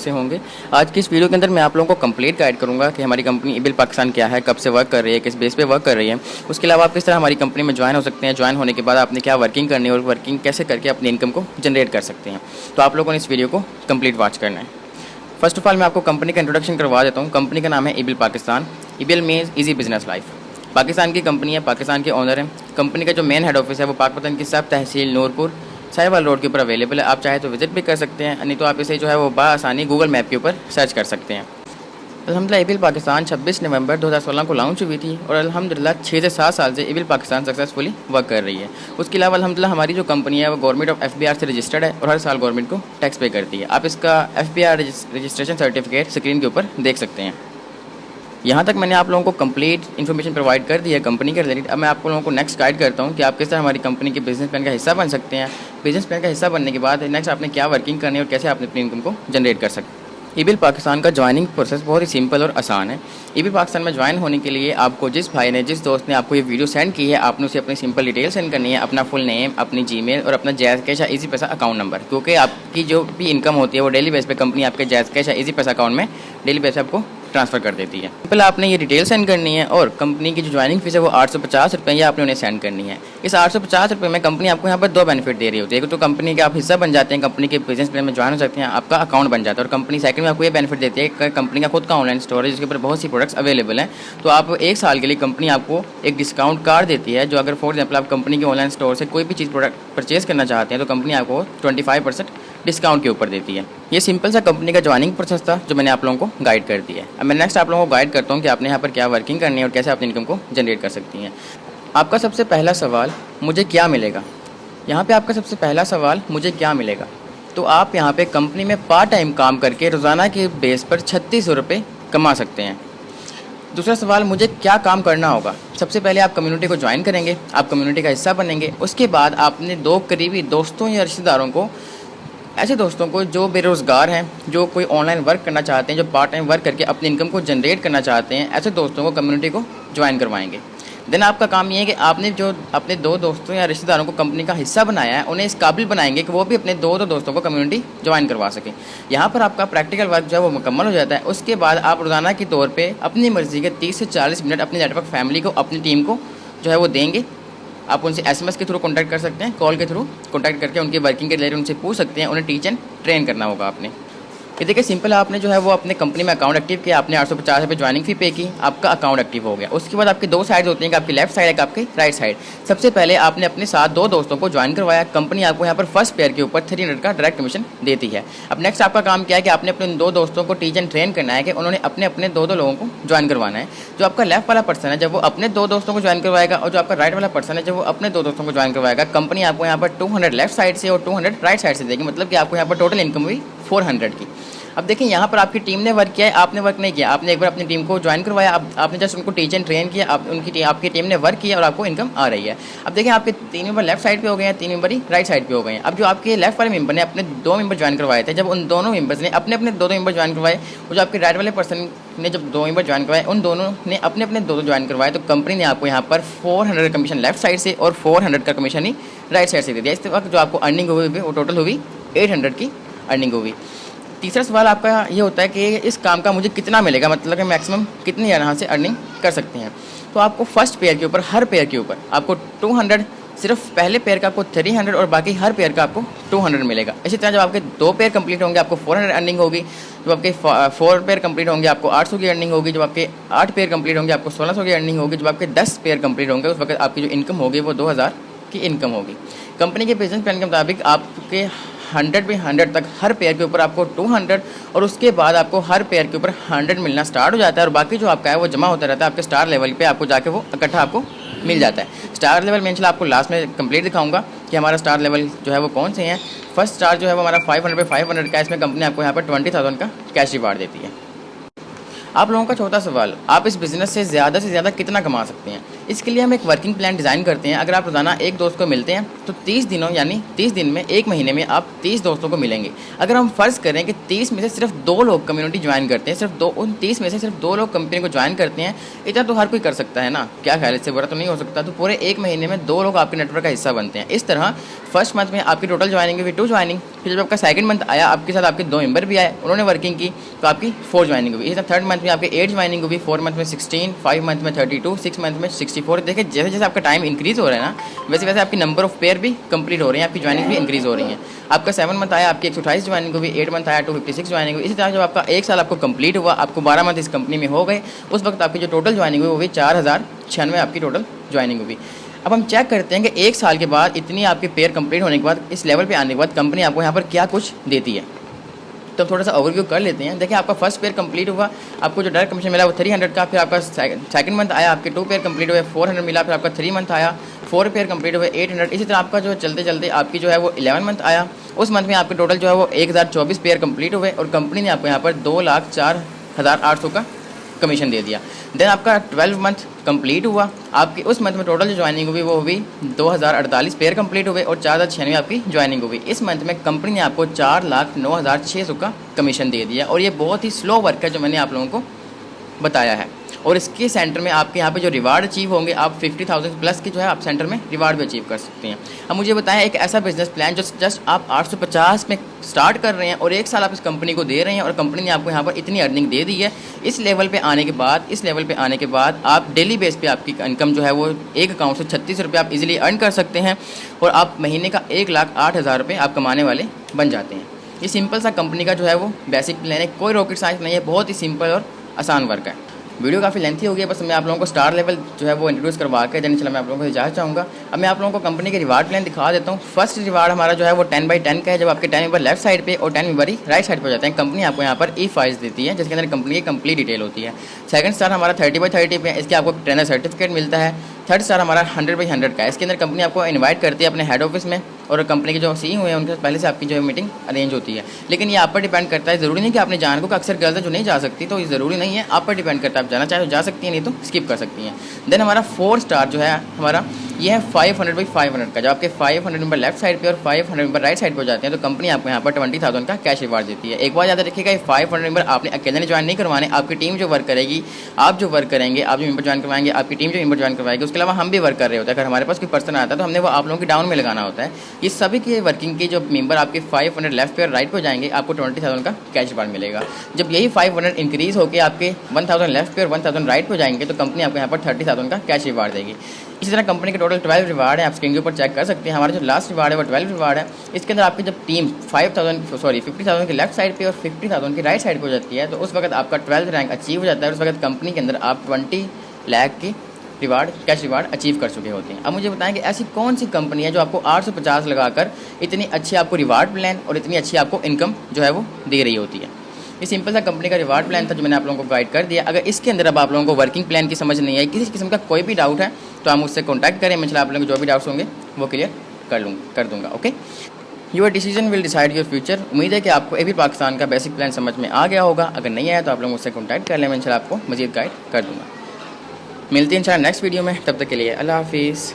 से होंगे। आज की इस वीडियो के अंदर मैं आप लोगों को कंप्लीट गाइड करूंगा कि हमारी कंपनी इबिल पाकिस्तान क्या है, कब से वर्क कर रही है, किस बेस पे वर्क कर रही है। उसके अलावा आप किस तरह हमारी कंपनी में ज्वाइन हो सकते हैं, ज्वाइन होने के बाद आपने क्या वर्किंग करनी है और वर्किंग कैसे करके अपनी इनकम को जनरेट कर सकते हैं। तो आप लोगों ने इस वीडियो को कंप्लीट वॉच करना है। फर्स्ट ऑफ ऑल मैं आपको कंपनी का इंट्रोडक्शन करवा देता हूँ। कंपनी का नाम है evil Pakistan. Evil means easy business life. Pakistan की कंपनी है, पाकिस्तान के ओनर हैं। कंपनी का जो मेन हेड ऑफिस है वो पाकपतन की सब तहसील नूरपुर साहिवाल रोड के ऊपर अवेलेबल है। आप चाहे तो विजिट भी कर सकते हैं, नहीं तो आप इसे जो है वो बआसानी गूगल मैप के ऊपर सर्च कर सकते हैं। अल्हम्दुलिल्लाह इबिल पाकिस्तान 26 नवंबर 2016 को लॉन्च हुई थी और अल्हम्दुलिल्लाह 6 से 7 साल से इबिल पाकिस्तान सक्सेसफुली वर्क कर रही है। उसके अलावा अल्हम्दुलिल्लाह हमारी जो कंपनी है वो गवर्नमेंट ऑफ FBR से रजिस्टर्ड है और हर साल गवर्नमेंट को टैक्स पे करती है। आप इसका FBR रजिस्ट्रेशन सर्टिफिकेट स्क्रीन के ऊपर देख सकते हैं। यहाँ तक मैंने आप लोगों को कंप्लीट इन्फॉर्मेशन प्रोवाइड कर दी है कंपनी के रिलेटेड। अब मैं आप लोगों को नेक्स्ट गाइड करता हूँ कि आप किस तरह हमारी कंपनी के बिजनेस प्लान का हिस्सा बन सकते हैं। बिजनेस प्लान का हिस्सा बनने के बाद नेक्स्ट आपने क्या वर्किंग करनी है और कैसे आपने अपनी इनकम को जनरेट कर सकते हैं। इबिल पाकिस्तान का ज्वाइनिंग प्रोसेस बहुत ही सिंपल और आसान है। इबिल पाकिस्तान में ज्वाइन होने के लिए आपको जिस भाई ने, जिस दोस्त ने आपको ये वीडियो सेंड की है, आपने उसे अपनी सिंपल डिटेल सेंड करनी है, अपना फुल नेम, अपनी जीमेल और अपना जैज़ कैश या इजी पैसा अकाउंट नंबर। क्योंकि आपकी जो भी इनकम होती है वो डेली बेस पे कंपनी आपके जैज़ कैश या इजी पैसा अकाउंट में डेली बेस पे आपको ट्रांसफ़र कर देती है। पहले आपने ये डिटेल सेंड करनी है और कंपनी की जो ज्वाइनिंग फीस है वो 850 रुपये या आपने उन्हें सेंड करनी है। इस 850 रुपये में कंपनी आपको यहाँ पर 2 बेनिफिट दे रही होती है। एक तो कंपनी के आप हिस्सा बन जाते हैं, कंपनी के बिजनेस प्लान में ज्वाइन हो सकते हैं, आपका अकाउंट बन जाता है। और कंपनी सेकंड में आपको ये बेनिफिट देती है कि कंपनी का खुद का ऑनलाइन स्टोर है जिसके ऊपर बहुत सी प्रोडक्ट्स अवेलेबल हैं। तो आप 1 साल के लिए कंपनी आपको एक डिस्काउंट कार्ड देती है, जो अगर फॉर एग्जाम्पल आप कंपनी के ऑनलाइन स्टोर से कोई भी चीज़ प्रोडक्ट परचेज करना चाहते हैं तो कंपनी आपको 25% डिस्काउंट के ऊपर देती है। ये सिंपल सा कंपनी का ज्वाइनिंग प्रोसेस था जो मैंने आप लोगों को गाइड कर दिया है। अब मैं नेक्स्ट आप लोगों को गाइड करता हूँ कि आपने यहाँ पर क्या वर्किंग करनी है और कैसे अपनी इनकम को जनरेट कर सकती हैं। आपका सबसे पहला सवाल, मुझे क्या मिलेगा। यहाँ पे आपका सबसे पहला सवाल, मुझे क्या मिलेगा। तो आप यहाँ पे कंपनी में पार्ट टाइम काम करके रोज़ाना के बेस पर 3600 रुपये कमा सकते हैं। दूसरा सवाल, मुझे क्या काम करना होगा। सबसे पहले आप कम्युनिटी को ज्वाइन करेंगे, आप कम्युनिटी का हिस्सा बनेंगे। उसके बाद आपने 2 करीबी दोस्तों या रिश्तेदारों को, ऐसे दोस्तों को जो बेरोज़गार हैं, जो कोई ऑनलाइन वर्क करना चाहते हैं, जो पार्ट टाइम वर्क करके अपनी इनकम को जनरेट करना चाहते हैं, ऐसे दोस्तों को कम्युनिटी को ज्वाइन करवाएंगे। देन आपका काम ये है कि आपने जो अपने 2 दोस्तों या रिश्तेदारों को कंपनी का हिस्सा बनाया है उन्हें इस काबिल बनाएंगे कि वो भी अपने 2 दोस्तों को कम्युनिटी ज्वाइन करवा सकें। यहाँ पर आपका प्रैक्टिकल वर्क जो है वो मुकम्मल हो जाता है। उसके बाद आप रोज़ाना के तौर पर अपनी मर्ज़ी के 30 से 40 मिनट अपनी नेटवर्क फैमिली को, अपनी टीम को जो है वो देंगे। आप उनसे SMS के थ्रू कॉन्टैक्ट कर सकते हैं, कॉल के थ्रू कॉन्टैक्ट करके उनकी वर्किंग के रिलेटेड उनसे पूछ सकते हैं। उन्हें टीच एंड ट्रेन करना होगा आपने। ये देखिए सिंपल, आपने जो है वो अपने कंपनी में अकाउंट एक्टिव किया, आपने 850 रुपये ज्वाइनिंग फ़ी पे की, आपका अकाउंट एक्टिव हो गया। उसके बाद आपकी 2 साइड्स होती हैं, आपकी लेफ्ट साइड एक आपकी राइट साइड। सबसे पहले आपने अपने साथ 2 दोस्तों को ज्वाइन करवाया। कंपनी आपको यहाँ पर फर्स्ट पेयर के ऊपर 300 का डायरेक्ट कमीशन देती है। अब नेक्स्ट आपका काम क्या है कि आपने अपने 2 दोस्तों को टीच एंड ट्रेन करना है कि उन्होंने अपने अपने 2 लोगों को ज्वाइन करवाना है। जो आपका लेफ्ट वाला पर्सन है जब वो अपने 2 दोस्तों को ज्वाइन करवाएगा और जो आपका राइट वाला पर्सन है जब वो अपने 2 दोस्तों को ज्वाइन करवाएगा, कंपनी आपको यहाँ पर 200 लेफ्ट साइड से और 200 राइट साइड से देगी। मतलब कि आपको यहाँ पर टोटल इनकम हुई 400 की। अब देखिए यहाँ पर आपकी टीम ने वर्क किया है, आपने वर्क नहीं किया। आपने एक बार अपनी टीम को ज्वाइन करवाया, आपने जस्ट उनको टीच एंड ट्रेन किया, आपकी टीम ने वर्क किया और आपको इनकम आ रही है। अब देखिए आपके 3 मेंबर लेफ्ट साइड पे हो गए हैं, 3 मेंबर ही राइट साइड पे हो गए हैं। अब जो आपके लेफ्ट वाले मेंबर ने अपने 2 मेंबर ज्वाइन करवाए थे, जब उन दोनों मेंबर्स ने अपने अपने 2 मेंबर ज्वाइन करवाए, और जो आपके राइट वाले पर्सन ने जब 2 मेंबर ज्वाइन करवाए, उन दोनों ने अपने अपने 2 ज्वाइन करवाए, तो कंपनी ने आपको यहाँ पर 400 का कमीशन लेफ्ट साइड से और 400 का कमीशन ही राइट साइड से दे दिया। इस वक्त जो आपको अर्निंग हुई वो टोटल हुई 800 की अर्निंग हुई। तीसरा सवाल आपका ये होता है कि इस काम का मुझे कितना मिलेगा, मतलब कि मैक्सिमम कितनी यहाँ से अर्निंग कर सकते हैं। तो आपको फर्स्ट पेयर के ऊपर, हर पेयर के ऊपर आपको 200, सिर्फ पहले पेयर का आपको 300 और बाकी हर पेयर का आपको 200 मिलेगा। इसी तरह जब आपके 2 पेयर कंप्लीट होंगे आपको 400 अर्निंग होगी। जब आपके 4 पेयर कंप्लीट होंगे आपको 800 की अर्निंग होगी। जब आपके 8 पेयर कंप्लीट होंगे आपको 1600 की अर्निंग होगी। जब आपके 10 पेयर कंप्लीट होंगे उस वक्त आपकी जो इनकम होगी वो 2000 की इनकम होगी। कंपनी के बिजनेस प्लान के मुताबिक आपके 100 पे 100 तक हर पेयर के ऊपर आपको 200 और उसके बाद आपको हर पेयर के ऊपर 100 मिलना स्टार्ट हो जाता है। और बाकी जो आपका है वो जमा होता रहता है आपके स्टार लेवल पे, आपको जाके वो इकट्ठा आपको मिल जाता है। स्टार लेवल मैं इंशाल्लाह आपको लास्ट में कंप्लीट दिखाऊंगा कि हमारा स्टार लेवल जो है वो कौन से हैं। फर्स्ट स्टार जो है वो हमारा 500 पे 500 का, इसमें कंपनी आपको यहाँ पर 20,000 का कैश रिवार्ड देती है। आप लोगों का छोटा सवाल, आप इस बिज़नेस से ज़्यादा कितना कमा सकते हैं? इसके लिए हम एक वर्किंग प्लान डिज़ाइन करते हैं। अगर आप रोज़ाना एक दोस्त को मिलते हैं तो 30 दिनों यानी 30 दिन में, 1 महीने में आप 30 दोस्तों को मिलेंगे। अगर हम फ़र्ज़ करें कि 30 में से सिर्फ 2 लोग कम्युनिटी ज्वाइन करते हैं, सिर्फ 2, उन 30 में से सिर्फ 2 लोग कंपनी को ज्वाइन करते हैं, इतना तो हर कोई कर सकता है ना? क्या ख्याल है, इससे बुरा तो नहीं हो सकता? तो पूरे 1 महीने में 2 लोग आपके नेटवर्क का हिस्सा बनते हैं। इस तरह फर्स्ट मंथ में आपकी टोटल ज्वाइनिंग हुई 2 ज्वाइनिंग, फिर जब आपका सेकंड मंथ आया आपके साथ आपके 2 मेंबर भी आए, उन्होंने वर्किंग की तो आपकी 4 ज्वाइनिंग हुई। इसी तरह थर्ड मंथ में आपके 8 ज्वाइनिंग हुई, 4 मंथ में 16, 5 मंथ में 32, 6 मंथ में 64। देखिए जैसे जैसे आपका टाइम इंक्रीज़ हो रहा है ना, वैसे वैसे आपकी नंबर ऑफ पेयर भी कंप्लीट हो रही हैं, आपकी ज्वाइनिंग भी इंक्रीज़ हो रही है। आपका 7 मंथ आया आपकी 128 ज्वाइनिंग हुई, 8 मंथ आया 256 ज्वाइनिंग हुई। इसी तरह जब आपका 1 साल आपको कंप्लीट हुआ, आपको 12 मंथ इस कंपनी में हो गए, उस वक्त आपकी जो टोटल ज्वाइनिंग हुई वो भी 4096 आपकी टोटल ज्वाइनिंग हुई। अब हम चेक करते हैं कि 1 साल के बाद इतनी आपकी पेयर कंप्लीट होने के बाद, इस लेवल पे आने के बाद कंपनी आपको यहाँ पर क्या कुछ देती है। तो थोड़ा सा ओवरव्यू कर लेते हैं। देखिए आपका फर्स्ट पेयर कंप्लीट हुआ, आपको जो डायरेक्ट कमीशन मिला वो 300 का, फिर आपका सेकंड मंथ आया आपके 2 पेयर कंप्लीट हुए 400 मिला, फिर आपका 3 मंथ आया 4 पेयर कंप्लीट हुए 800। इसी तरह आपका जो चलते चलते आपकी जो है वो 11 मंथ आया, उस मंथ में आपके टोटल जो है वो 1024 पेयर कंप्लीट हुए और कंपनी ने आपको यहाँ पर 2,04,800 का कमीशन दे दिया। देन आपका 12 मंथ कंप्लीट हुआ, आपकी उस मंथ में टोटल जो ज्वाइनिंग हुई वो हुई 2048 पेयर कंप्लीट हुए और 4096 आपकी ज्वाइनिंग हुई। इस मंथ में कंपनी ने आपको 4,09,600 का कमीशन दे दिया और ये बहुत ही स्लो वर्क है जो मैंने आप लोगों को बताया है। और इसके सेंटर में आपके यहाँ पे जो रिवार्ड अचीव होंगे, आप 50,000 प्लस की जो है आप सेंटर में रिवार्ड भी अचीव कर सकते हैं। अब मुझे बताएं एक ऐसा बिजनेस प्लान जो जस्ट आप 850 में स्टार्ट कर रहे हैं और 1 साल आप इस कंपनी को दे रहे हैं और कंपनी ने आपको यहाँ पर इतनी अर्निंग दे दी है। इस लेवल पे आने के बाद आप डेली बेस पे आपकी इनकम जो है वो एक अकाउंट से 36 रुपये आप इजीली अर्न कर सकते हैं और आप महीने का 1,08,000 रुपये आप कमाने वाले बन जाते हैं। ये सिंपल सा कंपनी का जो है वो बेसिक प्लान है, कोई रॉकेट साइंस नहीं है, बहुत ही सिंपल और आसान वर्क है। वीडियो काफ़ी लेंथी हो गई है, बस मैं आप लोगों को स्टार लेवल जो है वो इंट्रोड्यूस करवा के देने चला मैं आप लोगों को इजाज़त चाहूँगा। अब मैं आप लोगों को कंपनी के रिवार्ड प्लान दिखा देता हूँ। फर्स्ट रिवार्ड हमारा जो है वो 10/10 का है, जब आपके 10 मेंबर लेफ्ट साइड पे और 10 मेंबर राइट साइड पर हो जाते हैं। कंपनी आपको यहाँ पर ई-फाइल्स देती है जिसके अंदर कंपनी की कंप्लीट डिटेल होती है। सेकंड स्टार हमारा 30/30 पे है, इसके आपको ट्रेनर सर्टिफिकेट मिलता है। थर्ड स्टार हमारा 100/100 का है, इसके अंदर कंपनी आपको इन्वाइट करती है अपने हेड ऑफिस में और कंपनी के जो CEO हैं उनके पहले से आपकी जो मीटिंग अरेंज होती है। लेकिन ये आप पर डिपेंड करता है, ज़रूरी नहीं कि आपने जान को, अक्सर गर्ल्स जो नहीं जा सकती तो ये ज़रूरी नहीं है, आप पर डिपेंड करता है। आप जाना चाहे तो जा सकती हैं, नहीं तो स्किप कर सकती हैं। देन हमारा 4 स्टार जो है हमारा ये है 500/500 का, जब आपके 500 मेंबर लेफ्ट साइड पे और 500 मेंबर राइट साइड पे हो जाते हैं तो कंपनी आपको यहाँ पर 20,000 का कैश रिवार्ड देती है। एक बार याद रखिएगा, ये 500 मेंबर आपने अकेले ज्वाइन नहीं करवाने, आपकी टीम जो वर्क करेगी, आप जो वर्क करेंगे, आप जो मेंबर ज्वाइन करवाएंगे, आपकी टीम जो मेंबर ज्वाइन करवाएगी, उसके अलावा हम भी वर्क कर रहे होते हैं। अगर हमारे पास कोई पर्सन आता है तो हमने वो आप लोगों की डाउन में लगाना होता है। ये सभी के वर्किंग के जो मेंबर आपके 500 लेफ्ट पे और राइट पे हो जाएंगे, आपको 20,000 का कैश रिवार्ड मिलेगा। जब यही 500 इंक्रीज होकर आपके 1,000 लेफ्ट पे और 1,000 राइट पे हो जाएंगे तो कंपनी आपको यहाँ पर 30,000 का कैश रिवार्ड देगी। इसी तरह कंपनी के टोटल 12 रिवार्ड है, आप स्क्रीन के ऊपर चेक कर सकते हैं। हमारा जो लास्ट रिवार्ड है वो 12 रिवार्ड है। इसके अंदर आपकी जब टीम 50,000 की लेफ्ट साइड पे और 50,000 की राइट साइड पे हो जाती है तो उस वक्त आपका 12th रैंक अचीव हो जाता है। उस वक्त कंपनी के अंदर आप 20 लाख की रिवार्ड, कैश रिवार्ड अचीव कर चुके होते हैं। अब मुझे बताएं कि ऐसी कौन सी कंपनी है जो आपको 850 लगाकर इतनी अच्छी आपको रिवार्ड प्लान और इतनी अच्छी आपको इनकम जो है वो दे रही होती है। ये सिंपल सा कंपनी का रिवार्ड प्लान था जो मैंने आप लोगों को गाइड कर दिया। अगर इसके अंदर अब आप लोगों को वर्किंग प्लान की समझ नहीं आई, किसी किस्म का कोई भी डाउट है तो आप मुझसे कॉन्टैक्ट करें, मैं आप लोगों को जो भी डाउट्स होंगे वो क्लियर कर दूँगा। Okay, your decision will decide your future. उम्मीद है कि आपको एबीपी पाकिस्तान का बेसिक प्लान समझ में आ गया होगा। अगर नहीं आया तो आप लोग मुझसे कॉन्टैक्ट कर लें, मैं आपको मज़ीद गाइड कर दूँगा। मिलते हैं इंशाल्लाह नेक्स्ट वीडियो में, तब तक के लिए अल्लाह हाफिज़।